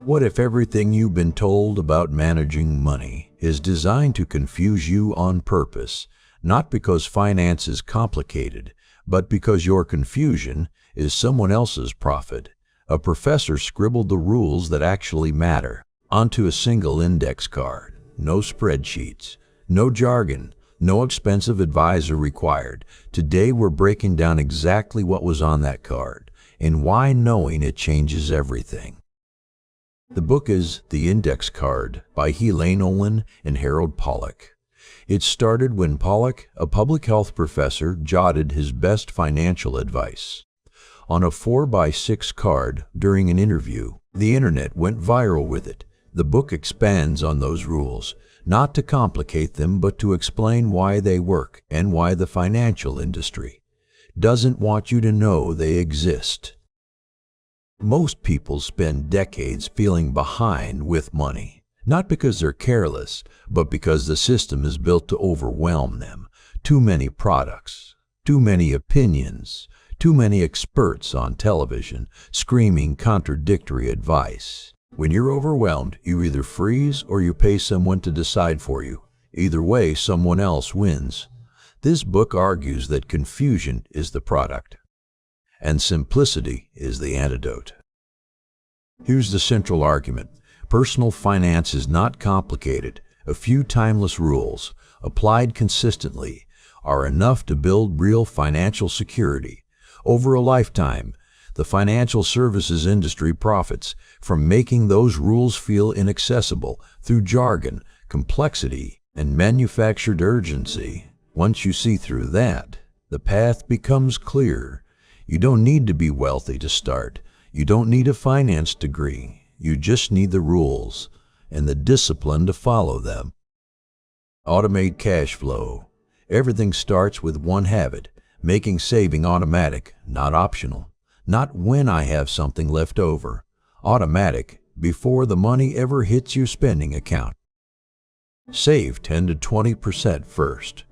What if everything you've been told about managing money is designed to confuse you on purpose, not because finance is complicated, but because your confusion is someone else's profit? A professor scribbled the rules that actually matter onto a single index card. No spreadsheets, no jargon, no expensive advisor required. Today we're breaking down exactly what was on that card and why knowing it changes everything. The book is The Index Card by Helaine, Olen, and Pollack. It started when Pollack, a public health professor, jotted his best financial advice on a 4x6 card during an interview. The internet went viral with it. The book expands on those rules, not to complicate them, but to explain why they work and why the financial industry doesn't want you to know they exist. Most people spend decades feeling behind with money, not because they're careless, but because the system is built to overwhelm them. Too many products, too many opinions, too many experts on television screaming contradictory advice. When you're overwhelmed, you either freeze or you pay someone to decide for you. Either way, someone else wins. This book argues that confusion is the product and simplicity is the antidote. Here's the central argument. Personal finance is not complicated. A few timeless rules, applied consistently, are enough to build real financial security. Over a lifetime, the financial services industry profits from making those rules feel inaccessible through jargon, complexity, and manufactured urgency. Once you see through that, the path becomes clear. You don't need to be wealthy to start. You don't need a finance degree. You just need the rules and the discipline to follow them. Automate cash flow. Everything starts with one habit, making saving automatic, not optional. Not when I have something left over. Automatic, before the money ever hits your spending account. Save 10 to 20% first.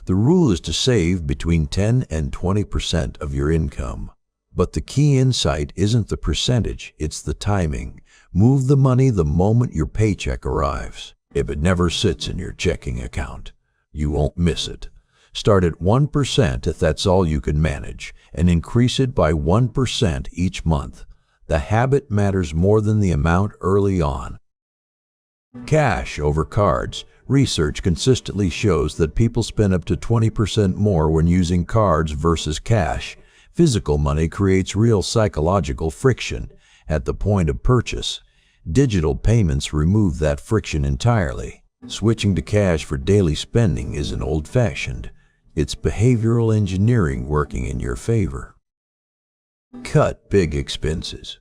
The rule is to save between 10 and 20% of your income. But the key insight isn't the percentage, it's the timing. Move the money the moment your paycheck arrives. If it never sits in your checking account, you won't miss it. Start at 1% if that's all you can manage, and increase it by 1% each month. The habit matters more than the amount early on. Cash over cards. Research consistently shows that people spend up to 20% more when using cards versus cash. Physical money creates real psychological friction at the point of purchase. Digital payments remove that friction entirely. Switching to cash for daily spending isn't old-fashioned. It's behavioral engineering working in your favor. Cut big expenses.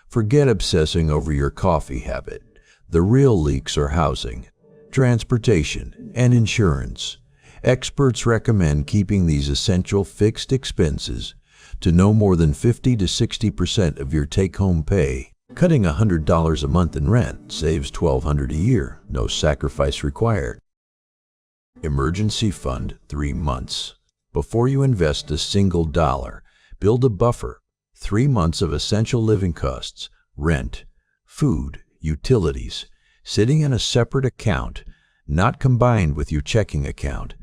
Forget obsessing over your coffee habit. The real leaks are housing, transportation, and insurance. Experts recommend keeping these essential fixed expenses to no more than 50 to 60% of your take-home pay. Cutting $100 a month in rent saves $1,200 a year, no sacrifice required. Emergency fund 3 months. Before you invest a single dollar, build a buffer. 3 months of essential living costs, rent, food, utilities, sitting in a separate account, not combined with your checking account,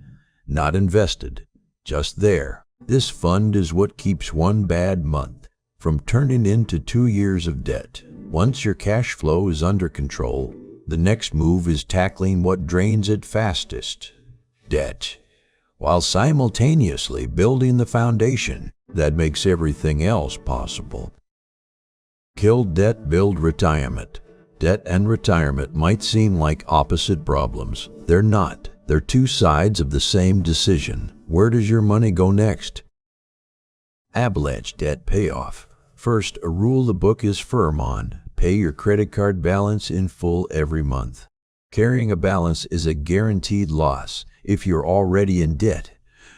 not invested, just there. This fund is what keeps one bad month from turning into 2 years of debt. Once your cash flow is under control, the next move is tackling what drains it fastest, debt, while simultaneously building the foundation that makes everything else possible. Kill debt, build retirement. Debt and retirement might seem like opposite problems. They're not. They're two sides of the same decision. Where does your money go next? Avalanche debt payoff. First, a rule the book is firm on. Pay your credit card balance in full every month. Carrying a balance is a guaranteed loss if you're already in debt.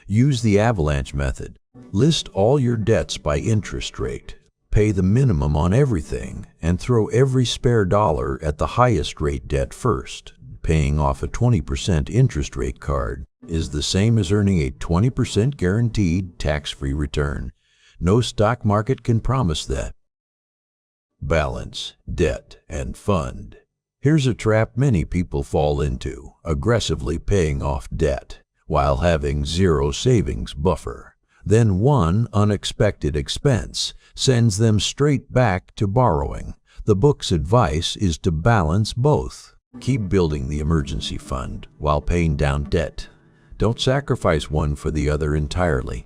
Use the avalanche method. List all your debts by interest rate. Pay the minimum on everything and throw every spare dollar at the highest rate debt first. Paying off a 20% interest rate card is the same as earning a 20% guaranteed tax-free return. No stock market can promise that. balance, debt, and fund. Here's a trap many people fall into: aggressively paying off debt while having zero savings buffer. Then one unexpected expense sends them straight back to borrowing. The book's advice is to balance both. Keep building the emergency fund while paying down debt. Don't sacrifice one for the other entirely.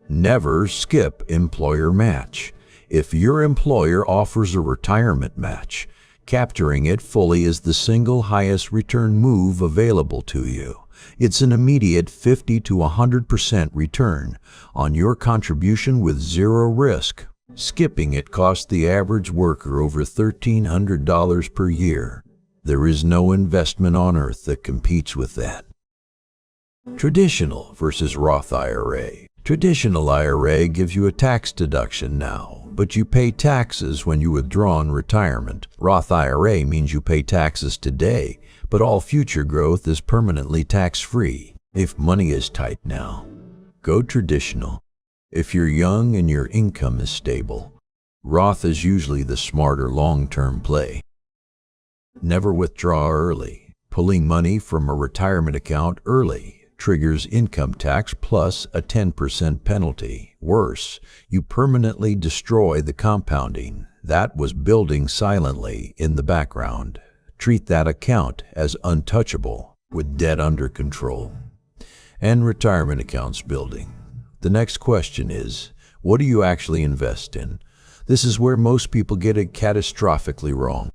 Never skip employer match. If your employer offers a retirement match, capturing it fully is the single highest return move available to you. It's an immediate 50 to 100% return on your contribution with zero risk. Skipping it costs the average worker over $1,300 per year. There is no investment on earth that competes with that. Traditional versus Roth IRA. Traditional IRA gives you a tax deduction now, but you pay taxes when you withdraw in retirement. Roth IRA means you pay taxes today, but all future growth is permanently tax-free. If money is tight now, go traditional. If you're young and your income is stable, Roth is usually the smarter long-term play. Never withdraw early. Pulling money from a retirement account early triggers income tax plus a 10% penalty. Worse, you permanently destroy the compounding that was building silently in the background. Treat that account as untouchable with debt under control and retirement accounts building. The next question is, what do you actually invest in? This is where most people get it catastrophically wrong.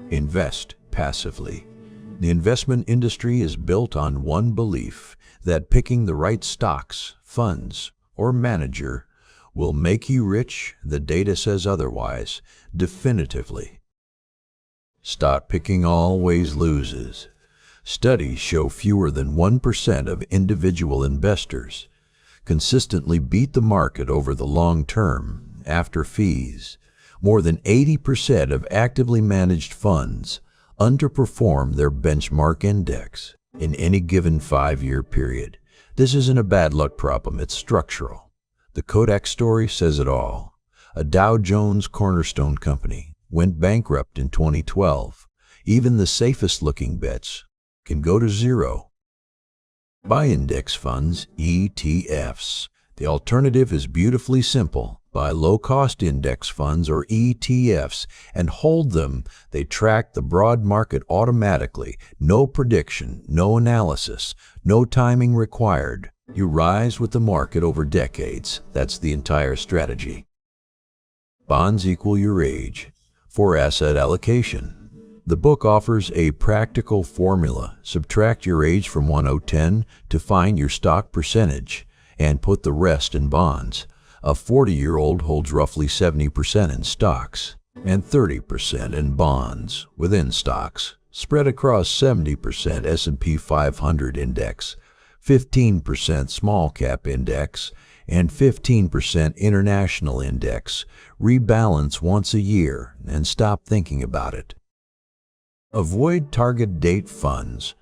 Invest passively. The investment industry is built on one belief, that picking the right stocks, funds, or manager will make you rich. The data says otherwise, definitively. Stock picking always loses. Studies show fewer than 1% of individual investors consistently beat the market over the long term after fees. More than 80% of actively managed funds underperform their benchmark index in any given 5-year period. This isn't a bad luck problem, it's structural. The Kodak story says it all. A Dow Jones cornerstone company went bankrupt in 2012. Even the safest looking bets can go to zero. Buy index funds, ETFs. The alternative is beautifully simple. Buy low-cost index funds or ETFs and hold them. They track the broad market automatically. No prediction, no analysis, no timing required. You rise with the market over decades. That's the entire strategy. Bonds equal your age for asset allocation. The book offers a practical formula. Subtract your age from 1010 to find your stock percentage and put the rest in bonds. A 40-year-old holds roughly 70% in stocks and 30% in bonds within stocks, spread across 70% S&P 500 index, 15% small cap index, and 15% international index. Rebalance once a year and stop thinking about it. Avoid target date funds.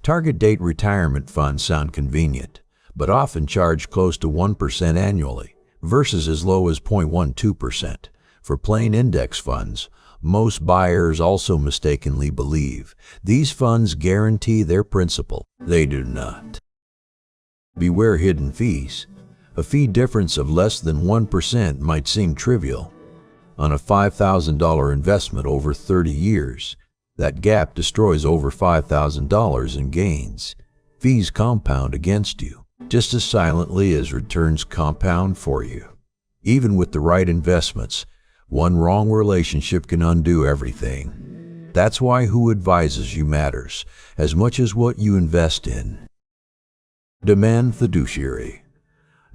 Target date retirement funds sound convenient, but often charge close to 1% annually, versus as low as 0.12%. For plain index funds, most buyers also mistakenly believe these funds guarantee their principal. They do not. Beware hidden fees. A fee difference of less than 1% might seem trivial. On a $5,000 investment over 30 years, that gap destroys over $5,000 in gains. Fees compound against you just as silently as returns compound for you. Even with the right investments, one wrong relationship can undo everything. That's why who advises you matters as much as what you invest in. Demand fiduciary.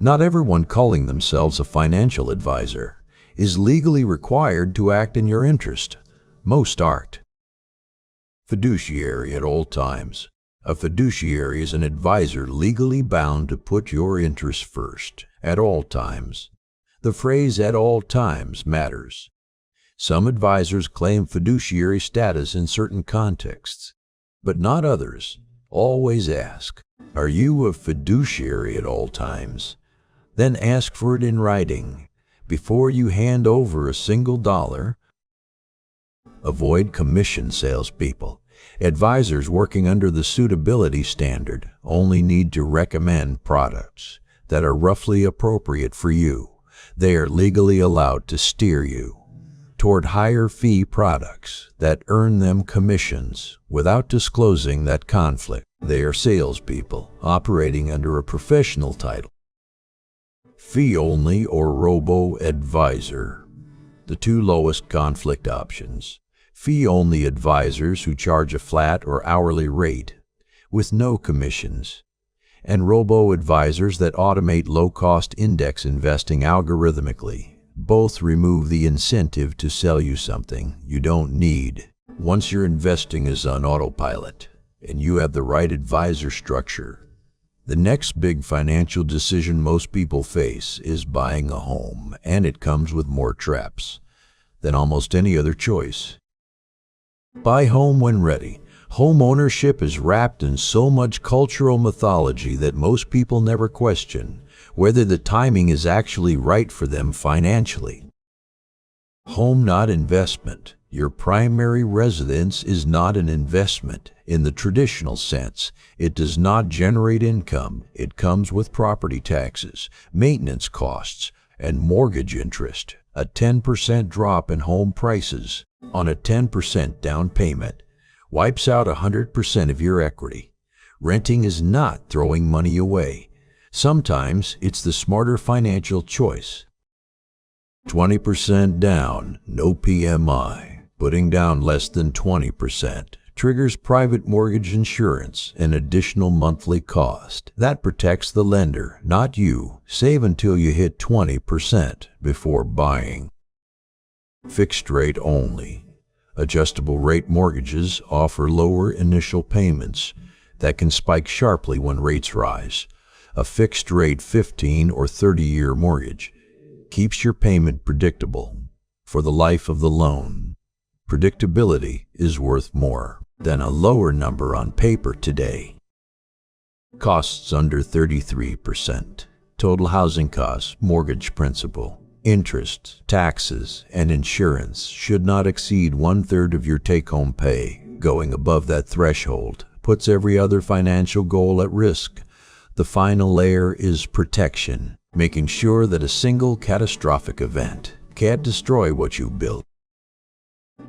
Not everyone calling themselves a financial advisor is legally required to act in your interest. Most aren't. Fiduciary at all times. A fiduciary is an advisor legally bound to put your interests first at all times. The phrase "at all times" matters. Some advisors claim fiduciary status in certain contexts, but not others. Always ask, are you a fiduciary at all times? Then ask for it in writing, before you hand over a single dollar. Avoid commission salespeople. Advisors working under the suitability standard only need to recommend products that are roughly appropriate for you. They are legally allowed to steer you toward higher fee products that earn them commissions without disclosing that conflict. They are salespeople operating under a professional title. Fee-only or robo-advisor. The two lowest conflict options. Fee-only advisors who charge a flat or hourly rate with no commissions, and robo-advisors that automate low-cost index investing algorithmically. Both remove the incentive to sell you something you don't need. Once your investing is on autopilot and you have the right advisor structure, the next big financial decision most people face is buying a home, and it comes with more traps than almost any other choice. Buy home when ready. Home ownership is wrapped in so much cultural mythology that most people never question whether the timing is actually right for them financially. Home, not investment. Your primary residence is not an investment in the traditional sense. It does not generate income. It comes with property taxes, maintenance costs, and mortgage interest. A 10% drop in home prices on a 10% down payment wipes out 100% of your equity. Renting is not throwing money away. Sometimes it's the smarter financial choice. 20% down, no PMI. Putting down less than 20% triggers private mortgage insurance, an additional monthly cost. That protects the lender, not you. Save until you hit 20% before buying. Fixed rate only. Adjustable rate mortgages offer lower initial payments that can spike sharply when rates rise. A fixed rate 15 or 30-year mortgage keeps your payment predictable for the life of the loan. Predictability is worth more than a lower number on paper today. Costs under 33%. Total housing costs, mortgage principal, interest, taxes, and insurance should not exceed 1/3 of your take-home pay. Going above that threshold puts every other financial goal at risk. The final layer is protection, making sure that a single catastrophic event can't destroy what you built.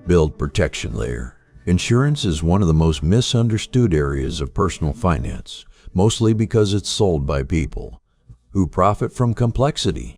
Build protection layer. Insurance is one of the most misunderstood areas of personal finance, mostly because it's sold by people who profit from complexity.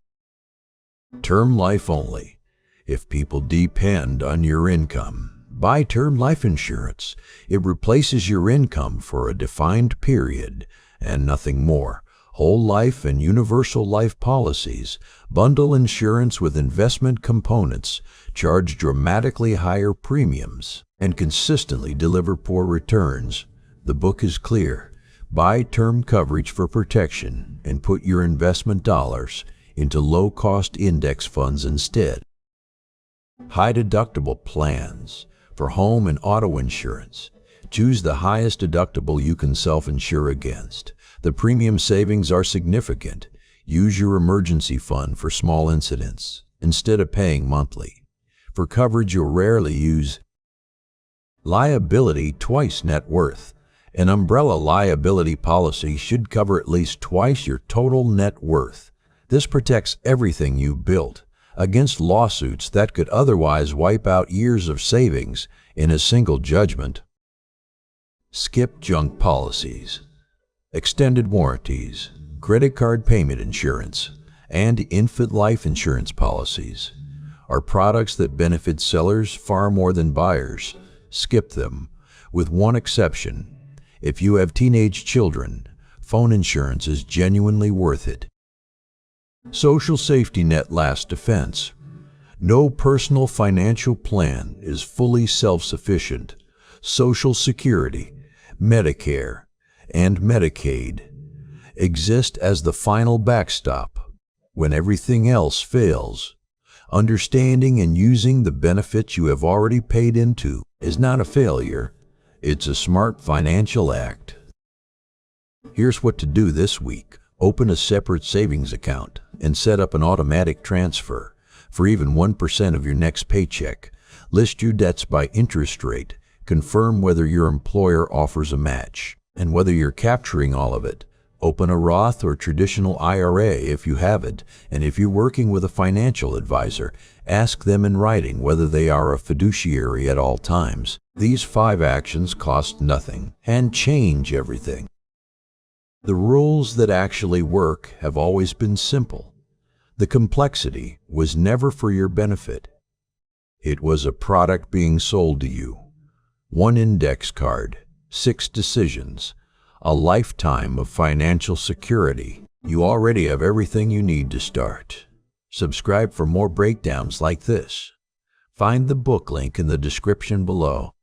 Term life only. If people depend on your income, buy term life insurance. It replaces your income for a defined period and nothing more. Whole life and universal life policies bundle insurance with investment components, charge dramatically higher premiums, and consistently deliver poor returns. The book is clear. Buy term coverage for protection and put your investment dollars into low-cost index funds instead. High deductible plans for home and auto insurance. Choose the highest deductible you can self-insure against. The premium savings are significant. Use your emergency fund for small incidents instead of paying monthly. For coverage you'll rarely use. Liability twice net worth. An umbrella liability policy should cover at least twice your total net worth. This protects everything you built against lawsuits that could otherwise wipe out years of savings in a single judgment. Skip junk policies. Extended warranties, credit card payment insurance, and infant life insurance policies are products that benefit sellers far more than buyers. Skip them, with one exception. If you have teenage children, phone insurance is genuinely worth it. Social safety net last defense. No personal financial plan is fully self-sufficient. Social Security, Medicare, and Medicaid exist as the final backstop when everything else fails. Understanding and using the benefits you have already paid into is not a failure. It's a smart financial act. Here's what to do this week. Open a separate savings account and set up an automatic transfer. for even 1% of your next paycheck. List your debts by interest rate. Confirm whether your employer offers a match and whether you're capturing all of it. Open a Roth or traditional IRA if you have it, and if you're working with a financial advisor, ask them in writing whether they are a fiduciary at all times. These 5 actions cost nothing and change everything. The rules that actually work have always been simple. The complexity was never for your benefit. It was a product being sold to you. 1 index card, 6 decisions, a lifetime of financial security. You already have everything you need to start. Subscribe for more breakdowns like this. Find the book link in the description below.